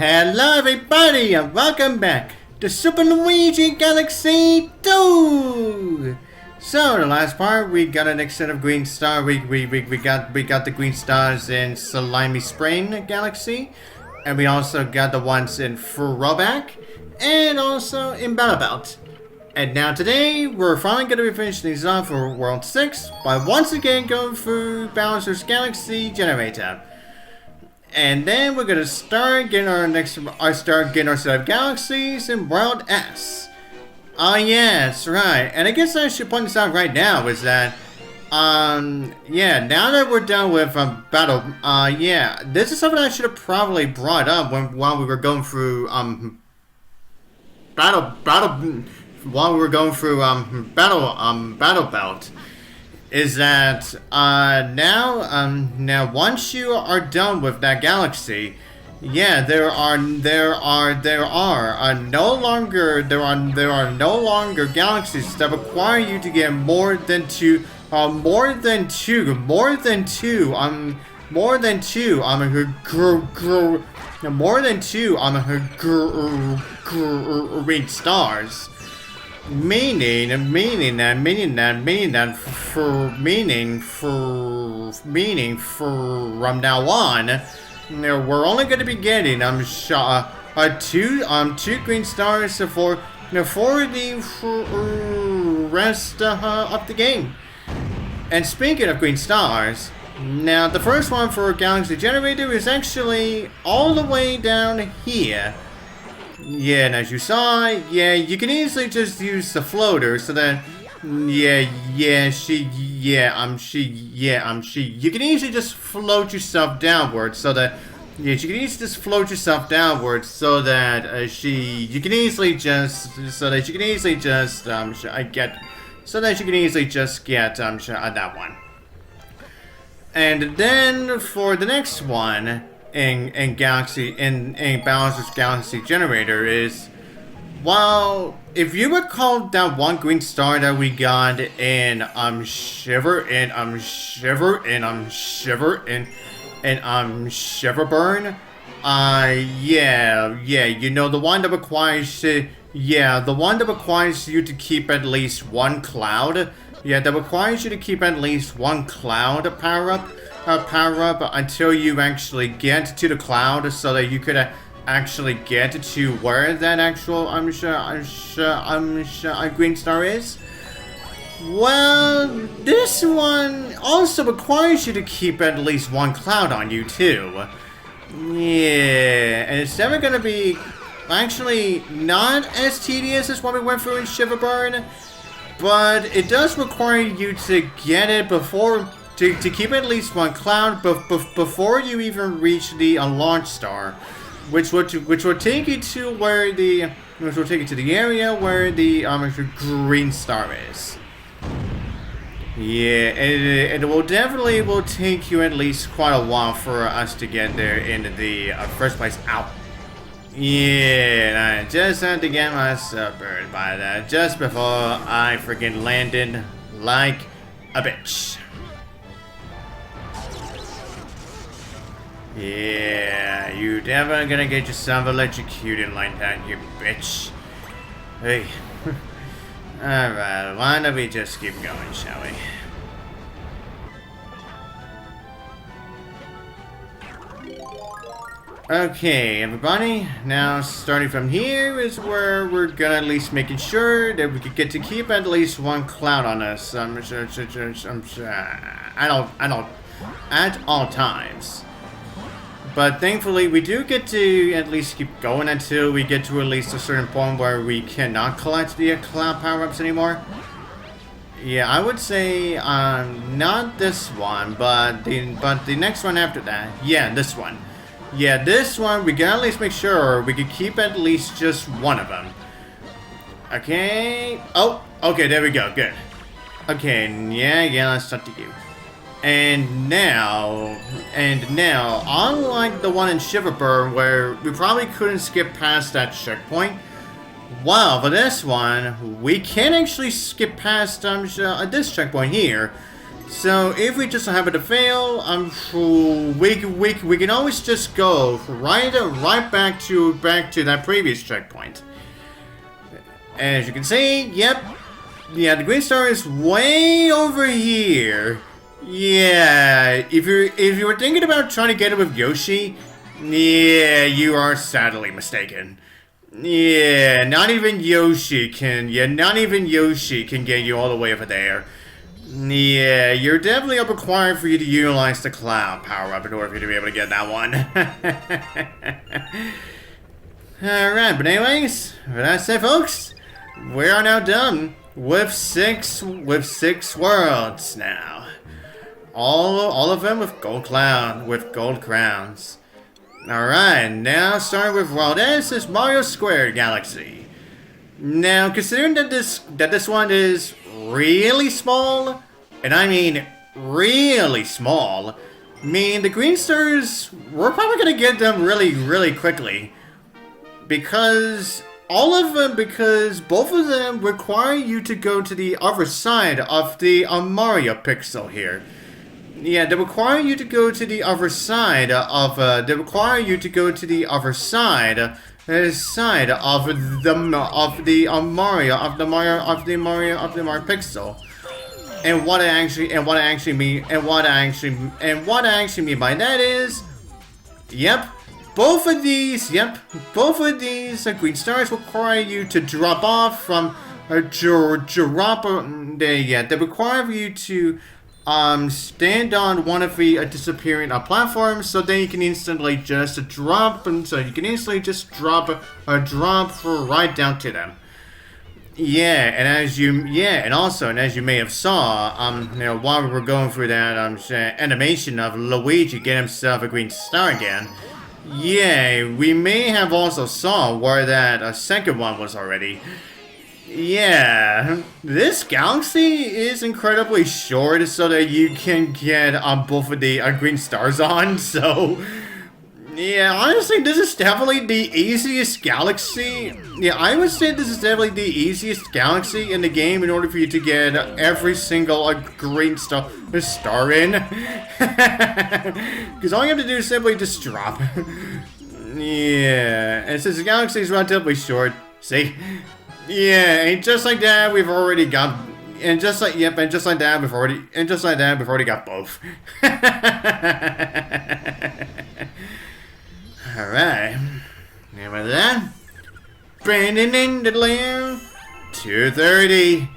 Hello everybody and welcome back to Super Luigi Galaxy 2! So the last part we got an extent of green star, we got the green stars in Slimy Spring Galaxy, and we also got the ones in Throwback and also in Battle Belt. And now today we're finally going to be finishing these off for World 6 by once again going through Bowser's Galaxy Generator. And then we're gonna start getting our set of galaxies in World S. Oh yeah, that's right. And I guess I should point this out right now is that, yeah, now that we're done with battle, yeah, this is something I should have probably brought up while we were going through battle belt. Is that now once you are done with that galaxy, yeah, there are no longer galaxies that require you to get more than two green stars. Meaning from now on, we're only going to be getting two green stars for the rest of the game. And speaking of green stars, now the first one for Galaxy Generator is actually all the way down here. Yeah, and as you saw, yeah, you can easily just use the floater so that, you can easily just float yourself downwards so that, you can easily just float yourself downwards so that, you can easily just get that one. And then for the next one, in Bowser's Galaxy Generator is, well, if you recall that one green star that we got in Shiver Burn, you know, the one that requires you to keep at least one cloud. Yeah, that requires you to keep at least one cloud power up until you actually get to the cloud, so that you could actually get to where that actual green star is. Well, this one also requires you to keep at least one cloud on you too. Yeah, and it's never gonna be actually not as tedious as what we went through in Shiver Burn, but it does require you to get it before. To keep at least one cloud before you even reach the launch star, which will take you to the area where the green star is. Yeah, it will definitely take you at least quite a while for us to get there in the first place. Out. Yeah, I just had to get myself burned by that just before I freaking landed like a bitch. Yeah, you never gonna get yourself electrocuted like that, you bitch. Hey. Alright, why don't we just keep going, shall we? Okay, everybody. Now, starting from here is where we're gonna at least making sure that we could get to keep at least one cloud on us. I'm sure, at all times. But thankfully, we do get to at least keep going until we get to at least a certain point where we cannot collect the cloud power-ups anymore. Yeah, I would say not this one, but the next one after that. Yeah, this one. Yeah, this one we can at least make sure we can keep at least just one of them. Okay. Oh, okay. There we go. Good. Okay. Yeah. Let's talk to you. And now, unlike the one in Shiver Burn where we probably couldn't skip past that checkpoint, well, for this one, we can actually skip past this checkpoint here. So if we just happen to fail, we can always just go right back to that previous checkpoint. And as you can see, yep, yeah, the green star is way over here. Yeah, if you were thinking about trying to get it with Yoshi, yeah, you are sadly mistaken. Yeah, not even Yoshi can get you all the way over there. Yeah, you're definitely required for you to utilize the cloud power-up in order for you to be able to get that one. Alright, but anyways, that's it, folks. We are now done with six worlds now. All of them with gold crowns. Alright, now starting with World S is Mario Square Galaxy. Now, considering that this one is really small, and I mean really small, the green stars, we're probably gonna get them really quickly. Because both of them require you to go to the other side of the Mario pixel here. Yeah, they require you to go to the other side of the Mario pixel. And what I actually mean by that is, yep, both of these green stars require you to drop off from they require you to stand on one of the disappearing platforms, so then you can instantly just drop, and so you can instantly just drop right down to them. Yeah, and as you may have saw, while we were going through that animation of Luigi get himself a green star again, yeah, we may have also saw where that second one was already. Yeah, this galaxy is incredibly short so that you can get both of the green stars on, so yeah, honestly, this is definitely the easiest galaxy. Yeah, I would say this is definitely the easiest galaxy in the game in order for you to get every single green star in. Because all you have to do is simply just drop. Yeah, and since the galaxy is relatively short, see? Yeah, and just like that, we've already got, and just like that, we've already got both. Alright, and with that, Brandon in the lair, 230,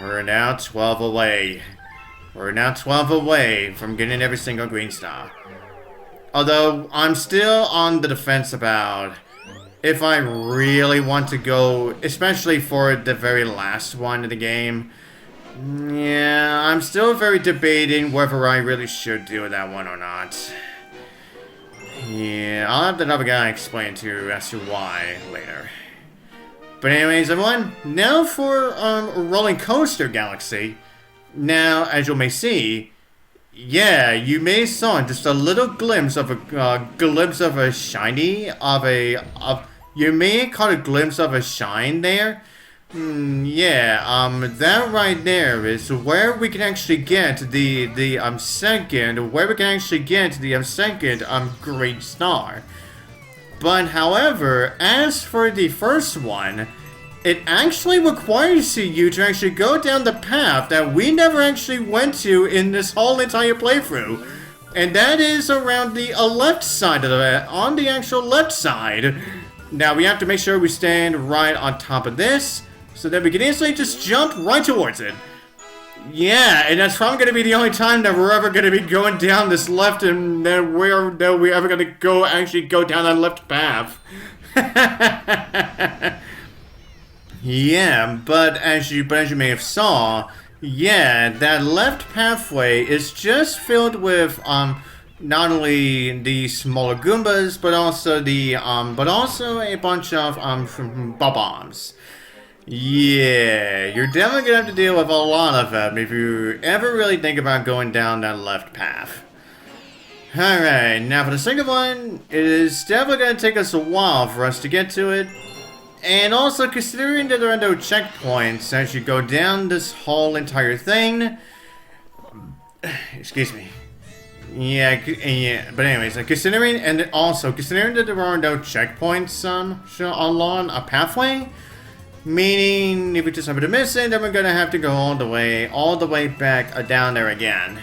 we're now 12 away. We're now 12 away from getting every single green star. Although, I'm still on the defense about if I really want to go, especially for the very last one in the game. Yeah, I'm still very debating whether I really should do that one or not. Yeah, I'll have another guy explain to you as to why later. But anyways, everyone, now for Rolling Coaster Galaxy. Now, as you may see, yeah, you may saw just a little glimpse of a shiny you may have caught a glimpse of a shine there. Yeah, that right there is where we can actually get the second green star. But however, as for the first one, it actually requires you to actually go down the path that we never actually went to in this whole entire playthrough. And that is around the left side of on the actual left side. Now we have to make sure we stand right on top of this, so that we can instantly just jump right towards it. Yeah, and that's probably going to be the only time that we're ever going to be going down this left, and that we're ever going to actually go down that left path. Yeah, but as you may have saw, yeah, that left pathway is just filled with not only the smaller Goombas, but also a bunch of bob-ombs. Yeah, you're definitely gonna have to deal with a lot of them if you ever really think about going down that left path. Alright, now for the second one, it is definitely gonna take us a while for us to get to it. And also, considering that there are no checkpoints as you go down this whole entire thing, Excuse me. Yeah, but anyways, considering that there are no checkpoints along a pathway, meaning if we just happen to miss it, then we're gonna have to go all the way back down there again.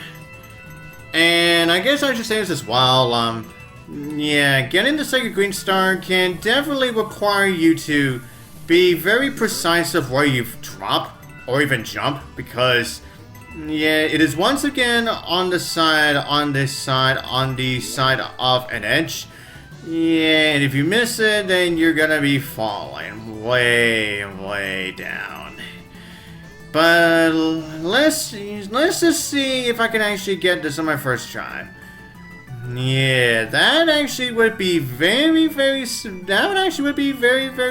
And I guess I should say this as well, yeah, getting the second green star can definitely require you to be very precise of where you drop or even jump, because yeah, it is once again on the side of an edge. Yeah, and if you miss it, then you're gonna be falling way down. But let's just see if I can actually get this on my first try. Yeah, that actually would be very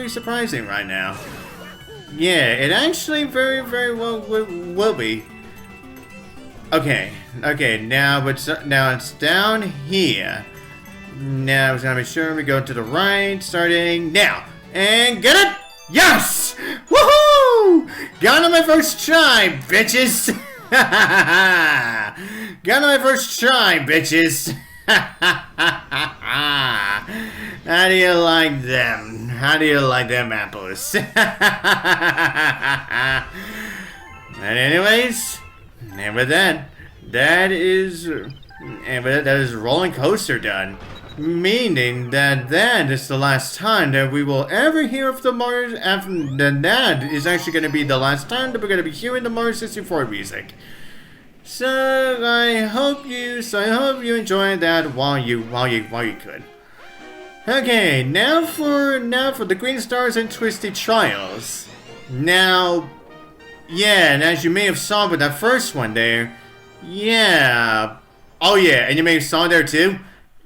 surprising right now. Yeah, it actually very well will be. Okay, now it's down here. Now we're gonna be sure we go to the right, starting now. And get it! Yes! Woohoo! Got on my first try, bitches! Got on my first try, bitches! How do you like them? How do you like them apples? And anyways, and with that is rolling coaster done. Meaning that is the last time that we will ever hear of the Mario. That is actually going to be the last time that we're going to be hearing the Mario 64 music. So I hope you enjoyed that while you could. Okay, now for the Green Stars and Twisty Trials. Now, yeah, and as you may have saw with that first one there, yeah. Oh yeah, and you may have saw there too.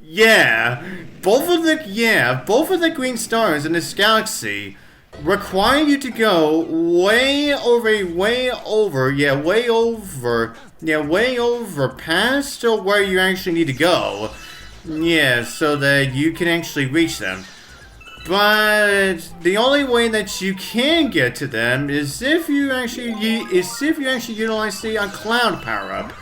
Yeah, both of the Green Stars in this galaxy require you to go way over past where you actually need to go. Yeah, so that you can actually reach them. But the only way that you can get to them is if you actually utilize the cloud power-up.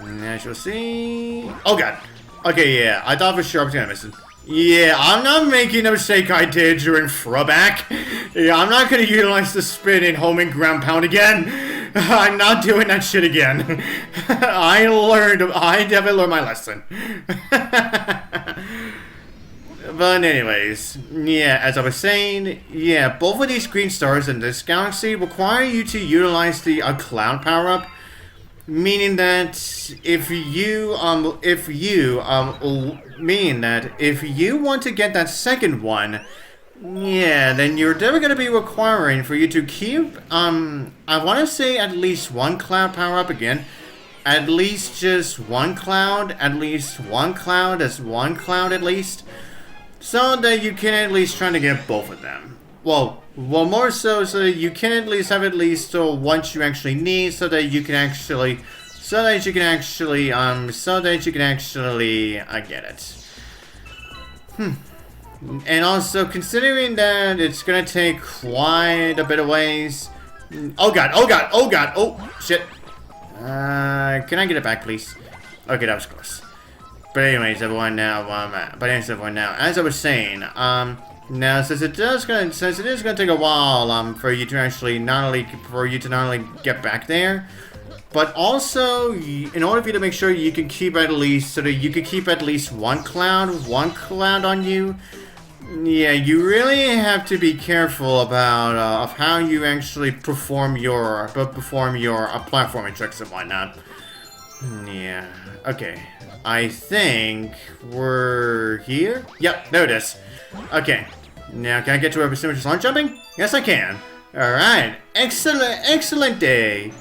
As you'll see. Oh god. Okay, yeah, I thought for sure I was gonna miss it. Yeah, I'm not making a mistake I did during throwback. Yeah, I'm not gonna utilize the spin and homing ground pound again. I'm not doing that shit again. I definitely learned my lesson. But anyways, yeah, as I was saying, yeah, both of these green stars in this galaxy require you to utilize the cloud power-up. Meaning that if you want to get that second one, yeah, then you're definitely going to be requiring for you to keep, I want to say at least one cloud power up again. At least just one cloud, at least. So that you can at least try to get both of them. Well, more so that you can at least have once you actually need, so that you can actually get it. And also considering that it's gonna take quite a bit of ways. Oh shit. Can I get it back, please? Okay, that was close. But anyways, everyone now, as I was saying, now, since it is going to take a while for you to not only get back there, but also in order for you to make sure you can keep at least one cloud on you. Yeah, you really have to be careful about of how you actually perform your platforming tricks and whatnot. Yeah. Okay. I think we're here. Yep. There it is. Okay. Now, can I get to where Pursuit launch jumping? Yes, I can. Alright. Excellent day.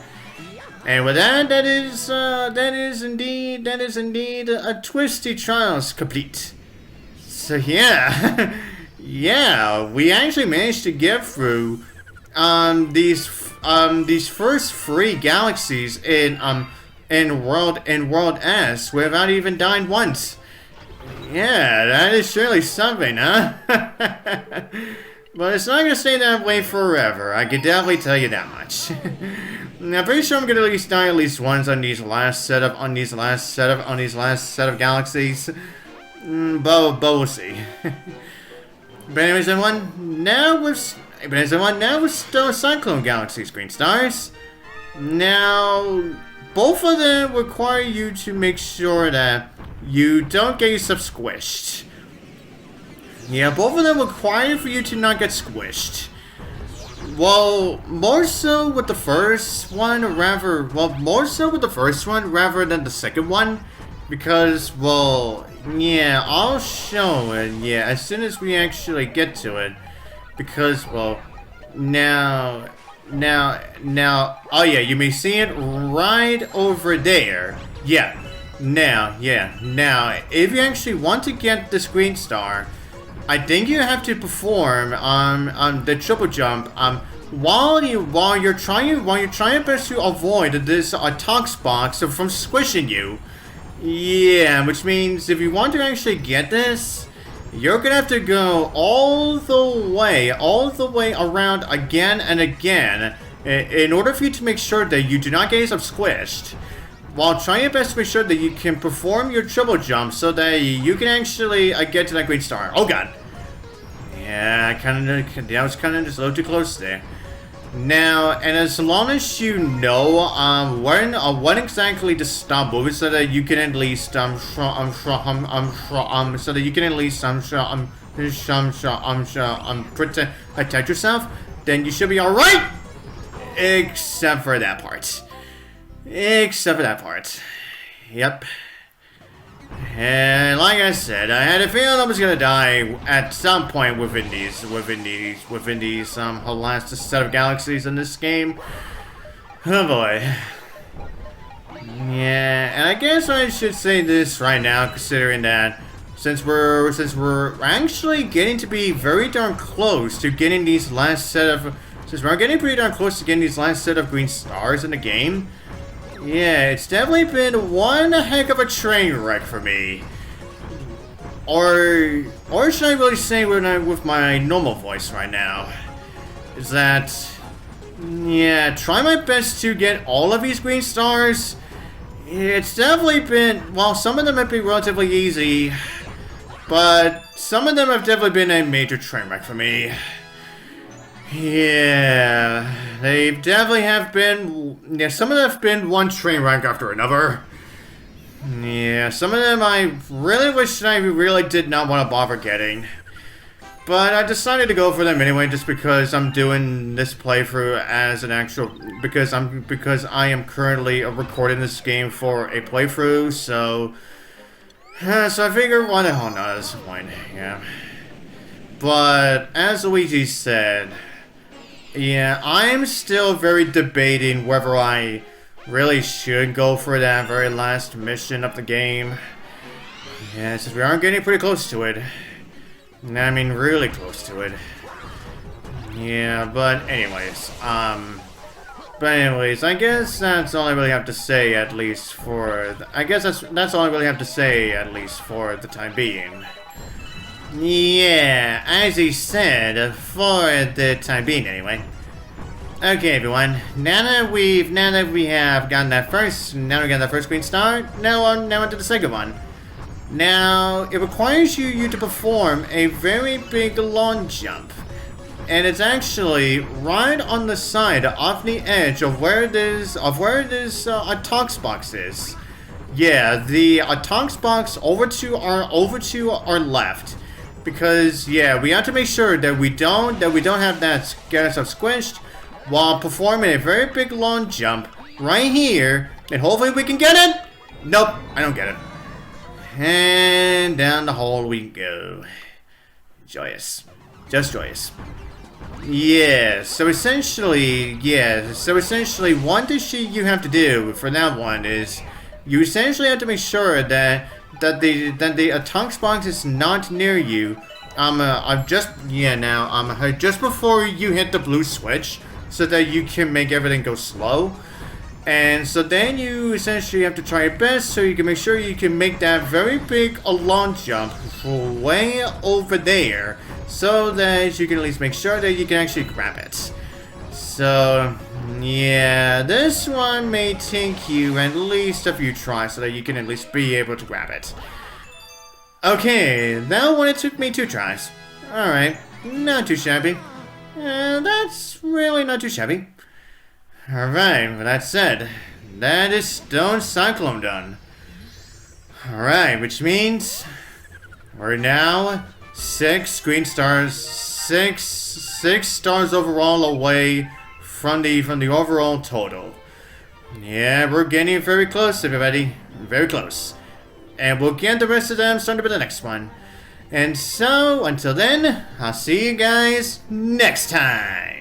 And with that, that is indeed a Twisty Trials complete. So yeah, yeah, we actually managed to get through these first 3 galaxies in World S without even dying once. Yeah, that is surely something, huh? But it's not gonna stay that way forever. I can definitely tell you that much. I'm pretty sure I'm gonna at least die at least once on these last set of galaxies. But we'll see. But anyways, everyone, now with Cyclone Galaxies, Green Stars. Now, both of them require you to make sure that you don't get yourself squished. Yeah, both of them require for you to not get squished. Well, more so with the first one rather than the second one. Because, well, yeah, I'll show it, yeah, as soon as we actually get to it. Because, well, now, oh yeah, you may see it right over there. Yeah, now, if you actually want to get this green star, I think you have to perform the triple jump while you're trying best to avoid this tox box from squishing you. Yeah, which means if you want to actually get this, you're gonna have to go all the way around again and again in order for you to make sure that you do not get yourself squished, while trying your best to make sure that you can perform your triple jump so that you can actually get to that green star. Oh god. Yeah, that was kind of just a little too close there. Now, and as long as you know when exactly to stop moving, so that you can at least protect yourself, then you should be all right. Except for that part. Yep. And like I said, I had a feeling I was gonna die at some point within these last set of galaxies in this game. Oh boy. Yeah, and I guess I should say this right now, considering that since we're actually getting to be very darn close to getting these last set of green stars in the game. Yeah, it's definitely been one heck of a train wreck for me. Or should I really say with my normal voice right now, is that, yeah, try my best to get all of these green stars. It's definitely been, while some of them might be relatively easy, but some of them have definitely been a major train wreck for me. Yeah, they definitely have been. Yeah, some of them have been one train wreck after another. Yeah, some of them I really wish I really did not want to bother getting. But I decided to go for them anyway, just because I'm doing this playthrough as an actual. Because I am currently recording this game for a playthrough, so I figured why the hell not at this point, yeah. But as Luigi said. Yeah, I'm still very debating whether I really should go for that very last mission of the game. Yeah, since we are getting pretty close to it. I mean, really close to it. Yeah, but anyways, I guess that's all I really have to say, at least for that's all I really have to say, at least for the time being. Yeah, as he said, for the time being anyway. Okay, everyone. Now that we have gotten that first green star, now on to the second one. Now, it requires you to perform a very big long jump. And it's actually right on the side, off the edge of where this a tox box is. Yeah, the tox box over to our left. Because yeah, we have to make sure that we don't have that get ourselves squished while performing a very big long jump right here, and hopefully we can get it. Nope, I don't get it. And down the hole we go. Joyous, just joyous. Yeah. So essentially, one thing you have to do for that one is you essentially have to make sure that the tox box is not near you. Just before you hit the blue switch, so that you can make everything go slow. And so then you essentially have to try your best so you can make sure you can make that very big long jump way over there, so that you can at least make sure that you can actually grab it. So Yeah, this one may take you at least a few tries so that you can at least be able to grab it. Okay, that one it took me 2 tries. Alright, not too shabby. That's really not too shabby. Alright, with that said, that is Stone Cyclone done. Alright, which means we're now 6 green stars, 6 stars overall away from the overall total. Yeah, we're getting very close, everybody. Very close. And we'll get the rest of them started with the next one. And so, until then, I'll see you guys next time.